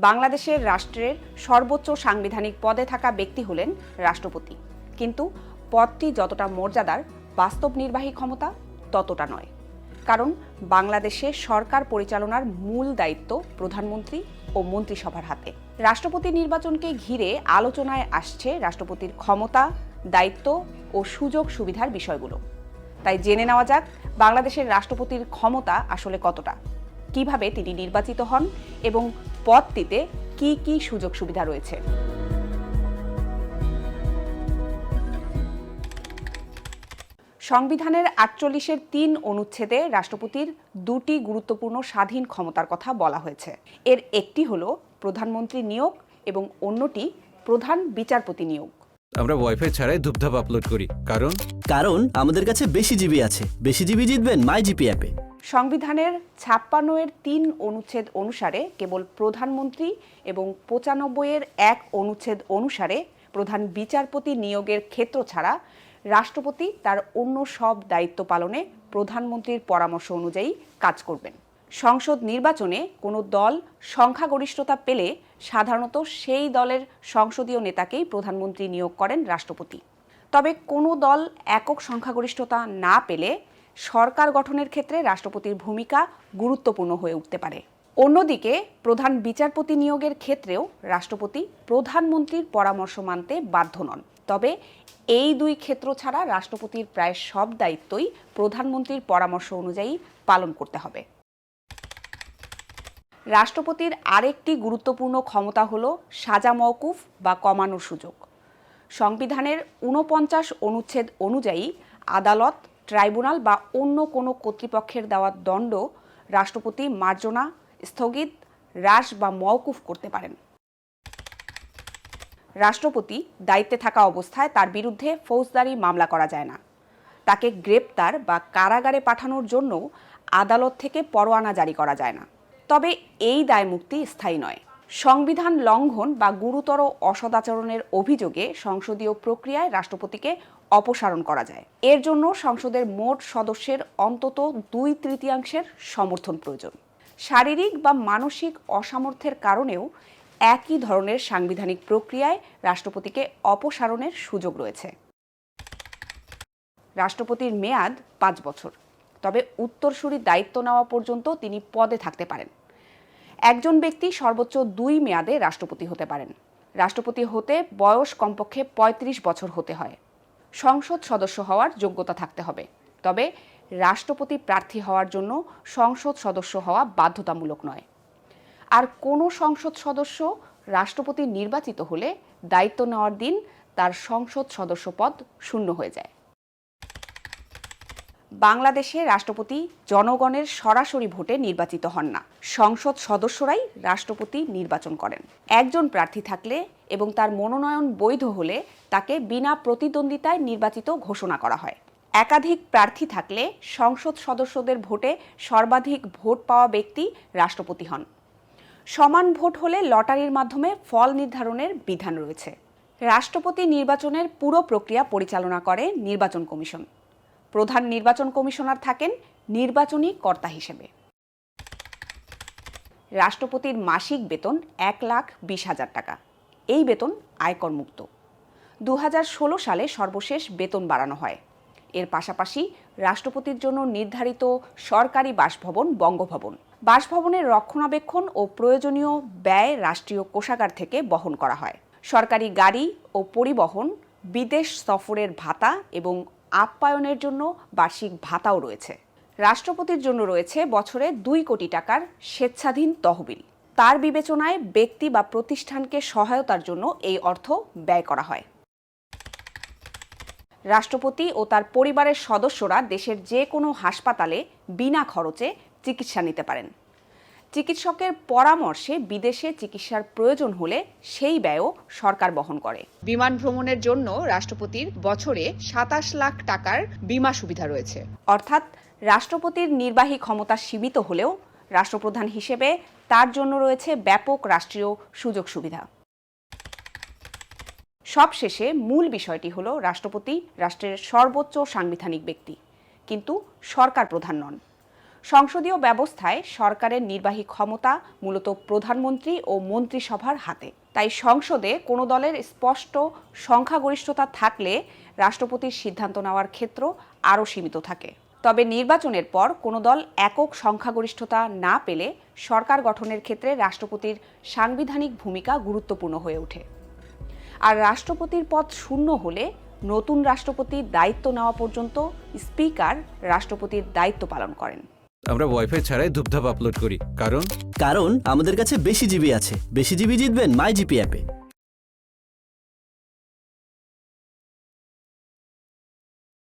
বাংলাদেশের রাষ্ট্রের সর্বোচ্চ সাংবিধানিক পদে থাকা ব্যক্তি হলেন রাষ্ট্রপতি। কিন্তু পদটি যতটা মর্যাদার, বাস্তব নির্বাহী ক্ষমতা ততটা নয়। কারণ বাংলাদেশে সরকার পরিচালনার মূল দায়িত্ব প্রধানমন্ত্রী ও মন্ত্রিসভার হাতে। রাষ্ট্রপতি নির্বাচনকে ঘিরে আলোচনায় আসছে রাষ্ট্রপতির ক্ষমতা, দায়িত্ব ও সুযোগ সুবিধার বিষয়গুলো। তাই জেনে নেওয়া যাক বাংলাদেশের রাষ্ট্রপতির ক্ষমতা আসলে কতটা, কিভাবে তিনি নির্বাচিত হন এবং পদটিতে কি কি সুযোগ সুবিধা রয়েছে। সংবিধানের ৪৮-এর ৩ অনুচ্ছেদে রাষ্ট্রপতির দুটি গুরুত্বপূর্ণ স্বাধীন ক্ষমতার কথা বলা হয়েছে। এর একটি হলো প্রধানমন্ত্রী নিয়োগ এবং অন্যটি প্রধান বিচারপতি নিয়োগ। আমরা ওয়াইফাই ছাড়াই ধূপধাপ আপলোড করি, কারণ আমাদের কাছে বেশি জিবি আছে। বেশি জিবি জিতবেন মাইজিপি অ্যাপে। সংবিধানের ৫৬-এর ৩ অনুচ্ছেদ অনুসারে কেবল প্রধানমন্ত্রী এবং ৯৫-এর ১ অনুচ্ছেদ অনুসারে প্রধান বিচারপতি নিয়োগের ক্ষেত্র ছাড়া রাষ্ট্রপতি তার অন্য সব দায়িত্ব পালনে প্রধানমন্ত্রীর পরামর্শ অনুযায়ী কাজ করবেন। সংসদ নির্বাচনে কোনো দল সংখ্যাগরিষ্ঠতা পেলে সাধারণত সেই দলের সংসদীয় নেতাকেই প্রধানমন্ত্রী নিয়োগ করেন রাষ্ট্রপতি। তবে কোনো দল একক সংখ্যাগরিষ্ঠতা না পেলে সরকার গঠনের ক্ষেত্রে রাষ্ট্রপতির ভূমিকা গুরুত্বপূর্ণ হয়ে উঠতে পারে। অন্যদিকে প্রধান বিচারপতি নিয়োগের ক্ষেত্রেও রাষ্ট্রপতি প্রধানমন্ত্রীর পরামর্শ মানতে বাধ্য নন। তবে এই দুই ক্ষেত্র ছাড়া রাষ্ট্রপতির প্রায় সব দায়িত্বই প্রধানমন্ত্রীর পরামর্শ অনুযায়ী পালন করতে হবে। রাষ্ট্রপতির আরেকটি গুরুত্বপূর্ণ ক্ষমতা হল সাজা মওকুফ বা কমানোর সুযোগ। সংবিধানের ৪৯ অনুচ্ছেদ অনুযায়ী আদালত, ট্রাইব্যুনাল বা অন্য কোনো কর্তৃপক্ষের দেওয়া দণ্ড রাষ্ট্রপতি মার্জনা, স্থগিত, হ্রাস বা মওকুফ করতে পারেন। রাষ্ট্রপতি দায়িত্বে থাকা অবস্থায় তার বিরুদ্ধে ফৌজদারি মামলা করা যায় না। তাকে গ্রেপ্তার বা কারাগারে পাঠানোর জন্য আদালত থেকে পরোয়ানা জারি করা যায় না। তবে এই দায়মুক্তি স্থায়ী নয়। সংবিধান লঙ্ঘন বা গুরুতর অসদাচরণের অভিযোগে সংসদীয় প্রক্রিয়ায় রাষ্ট্রপতিকে অপসারণ করা যায়। এর জন্য সংসদের মোট সদস্যের অন্তত ২/৩ সমর্থন প্রয়োজন। শারীরিক বা মানসিক অসামর্থ্যের কারণেও একই ধরনের সাংবিধানিক প্রক্রিয়ায় রাষ্ট্রপতিকে অপসারণের সুযোগ রয়েছে। রাষ্ট্রপতির মেয়াদ ৫ বছর। তবে উত্তরসূরি দায়িত্ব নেওয়া পর্যন্ত তিনি পদে থাকতে পারেন। একজন ব্যক্তি সর্বোচ্চ ২ মেয়াদে রাষ্ট্রপতি হতে পারেন। রাষ্ট্রপতি হতে বয়স কমপক্ষে ৩৫ বছর হতে হয়। সংসদ সদস্য হওয়ার যোগ্যতা থাকতে হবে। তবে রাষ্ট্রপতি প্রার্থী হওয়ার জন্য সংসদ সদস্য হওয়া বাধ্যতামূলক নয়। আর কোনো সংসদ সদস্য রাষ্ট্রপতি নির্বাচিত হলে দায়িত্ব নেওয়ার দিন তার সংসদ সদস্য পদ শূন্য হয়ে যায়। বাংলাদেশে রাষ্ট্রপতি জনগণের সরাসরি ভোটে নির্বাচিত হন না। সংসদ সদস্যরাই রাষ্ট্রপতি নির্বাচন করেন। একজন প্রার্থী থাকলে এবং তার মনোনয়ন বৈধ হলে তাকে বিনা প্রতিদ্বন্দ্বিতায় নির্বাচিত ঘোষণা করা হয়। একাধিক প্রার্থী থাকলে সংসদ সদস্যদের ভোটে সর্বাধিক ভোট পাওয়া ব্যক্তি রাষ্ট্রপতি হন। সমান ভোট হলে লটারির মাধ্যমে ফল নির্ধারণের বিধান রয়েছে। রাষ্ট্রপতি নির্বাচনের পুরো প্রক্রিয়া পরিচালনা করে নির্বাচন কমিশন। প্রধান নির্বাচন কমিশনার থাকেন নির্বাচনী কর্তা হিসেবে। রাষ্ট্রপতির মাসিক বেতন ১,২০,০০০ টাকা। এই বেতন আয়কর মুক্ত। ২০১৬ সালে সর্বশেষ বেতন বাড়ানো হয়। এর পাশাপাশি রাষ্ট্রপতির জন্য নির্ধারিত সরকারি বাসভবন বঙ্গভবন। বাসভবনের রক্ষণাবেক্ষণ ও প্রয়োজনীয় ব্যয় রাষ্ট্রীয় কোষাগার থেকে বহন করা হয়। সরকারি গাড়ি ও পরিবহন, বিদেশ সফরের ভাতা এবং আপ্যায়নের জন্য বার্ষিক ভাতাও রয়েছে। রাষ্ট্রপতির জন্য রয়েছে বছরে ২ কোটি টাকার স্বেচ্ছাধীন তহবিল। তার বিবেচনায় ব্যক্তি বা প্রতিষ্ঠানকে সহায়তার জন্য এই অর্থ ব্যয় করা হয়। রাষ্ট্রপতি ও তার পরিবারের সদস্যরা দেশের যে কোনো হাসপাতালে বিনা খরচে চিকিৎসা নিতে পারেন। চিকিৎসকের পরামর্শে বিদেশে চিকিৎসার প্রয়োজন হলে সেই ব্যয়ও সরকার বহন করে। বিমান ভ্রমণের জন্য রাষ্ট্রপতির বছরে ২৭ লাখ টাকার বীমা সুবিধা রয়েছে। অর্থাৎ রাষ্ট্রপতির নির্বাহী ক্ষমতা সীমিত হলেও রাষ্ট্রপ্রধান হিসেবে তার জন্য রয়েছে ব্যাপক রাষ্ট্রীয় সুযোগ সুবিধা। সবশেষে মূল বিষয়টি হলো রাষ্ট্রপতি রাষ্ট্রের সর্বোচ্চ সাংবিধানিক ব্যক্তি, কিন্তু সরকার প্রধান নন। সংসদীয় ব্যবস্থায় সরকারের নির্বাহী ক্ষমতা মূলত প্রধানমন্ত্রী ও মন্ত্রিসভার হাতে। তাই সংসদে কোনো দলের স্পষ্ট সংখ্যাগরিষ্ঠতা থাকলে রাষ্ট্রপতির সিদ্ধান্ত নেওয়ার ক্ষেত্র আরও সীমিত থাকে। তবে নির্বাচনের পর কোনো দল একক সংখ্যাগরিষ্ঠতা না পেলে সরকার গঠনের ক্ষেত্রে রাষ্ট্রপতির সাংবিধানিক ভূমিকা গুরুত্বপূর্ণ হয়ে ওঠে। আর রাষ্ট্রপতির পদ শূন্য হলে নতুন রাষ্ট্রপতির দায়িত্ব নেওয়া পর্যন্ত স্পিকার রাষ্ট্রপতির দায়িত্ব পালন করেন। আমরা ওয়াইফাই ছাড়াই ধূপধাপ আপলোড করি, কারণ কারণ আমাদের কাছে বেশি জিবি আছে। বেশি জিবি জিতবেন মাই জিপি অ্যাপে।